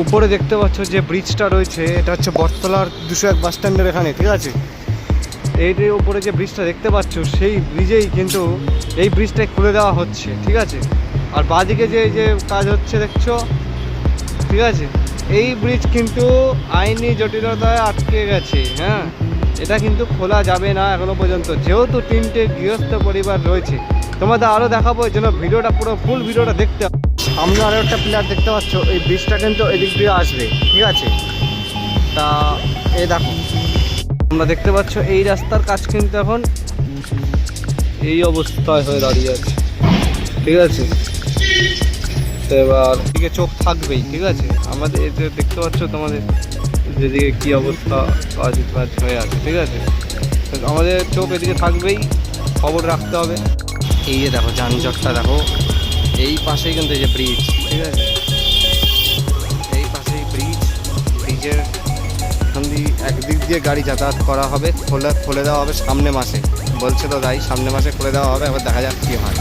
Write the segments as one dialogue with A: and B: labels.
A: উপরে দেখতে পাচ্ছ যে ব্রিজটা রয়েছে, এটা হচ্ছে বটতলার 201 বাস স্ট্যান্ডের এখানে, ঠিক আছে। এইটার উপরে যে ব্রিজটা দেখতে পাচ্ছ, সেই ব্রিজেই কিন্তু এই ব্রিজটাই খুলে দেওয়া হচ্ছে, ঠিক আছে। আর বাঁদিকে যে যে কাজ হচ্ছে দেখছো, ঠিক আছে, এই ব্রিজ কিন্তু আইনি জটিলতায় আটকে গেছে। হ্যাঁ, এটা কিন্তু খোলা যাবে না এখনো পর্যন্ত, যেহেতু 3টে গৃহস্থ পরিবার রয়েছে। তোমাদের আরও দেখাবো, এই জন্য ভিডিওটা পুরো ফুল ভিডিওটা দেখতে হবে। সামনে আরও একটা প্লেয়ার দেখতে পাচ্ছ, এই ব্রিজটা কিন্তু এদিক দিয়ে আসবে, ঠিক আছে। তা এই দেখো, তোমরা দেখতে পাচ্ছ এই রাস্তার কাজ কিন্তু এখন এই অবস্থায় হয়ে দাঁড়িয়ে আছে, ঠিক আছে। এবার দিকে চোখ থাকবেই, ঠিক আছে। আমাদের এতে দেখতে পাচ্ছ তোমাদের যেদিকে কী অবস্থা কাজ হয়ে আছে, ঠিক আছে। আমাদের চোখ এদিকে থাকবেই, খবর রাখতে হবে। এই যে দেখো যানজটটা দেখো, এই পাশেই কিন্তু এই যে ব্রিজ, ঠিক আছে, এই পাশেই ব্রিজের এখান দিয়ে একদিক দিয়ে গাড়ি যাতায়াত করা হবে, খুলে দেওয়া হবে সামনে মাসে, বলছে তো তাই, সামনে মাসে খুলে দেওয়া হবে। এবার দেখা যাক কী হয়।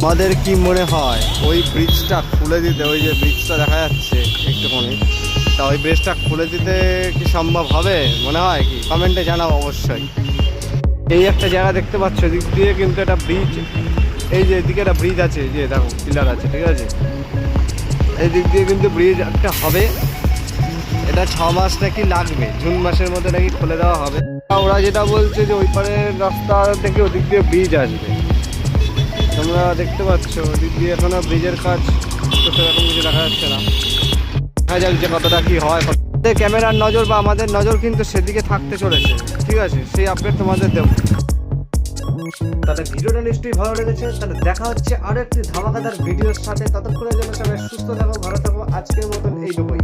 A: আমাদের কি মনে হয় ওই ব্রিজটা খুলে দিতে, ওই যে ব্রিজটা দেখা যাচ্ছে একটুখানি, তা ওই ব্রিজটা খুলে দিতে কি সম্ভব হবে মনে হয়? কি কমেন্টে জানাও অবশ্যই। এই একটা জায়গা দেখতে পাচ্ছ, এদিক দিয়ে কিন্তু একটা ব্রিজ, এই যে এদিকে একটা ব্রিজ আছে, যে দেখো পিলার আছে, ঠিক আছে। এই দিক দিয়ে কিন্তু ব্রিজ একটা হবে, এটা 6 মাস নাকি লাগবে, জুন মাসের মধ্যে নাকি খুলে দেওয়া হবে। ওরা যেটা বলছে যে ওই পারের রাস্তা থেকে ওদিক দিয়ে ব্রিজ আসবে। তোমরা দেখতে পাচ্ছ ওদিক দিয়ে এখনো ব্রিজের কাজ তো সেরকম কিছু দেখা যাচ্ছে না। দেখা যাক যে কতটা কী হয়। ক্যামেরার নজর বা আমাদের নজর কিন্তু সেদিকে থাকতে চলেছে, ঠিক আছে। সেই আপডেট তোমাদের দেবো। তাহলে ভিডিওটা নিশ্চয়ই ভালো লেগেছে। তাহলে দেখা হচ্ছে আরও একটি ধামাকাদার ভিডিওর সাথে। ততক্ষণের জন্য সবাই সুস্থ থাকো, ভালো থাকো। আজকের মতন এইটুকুই।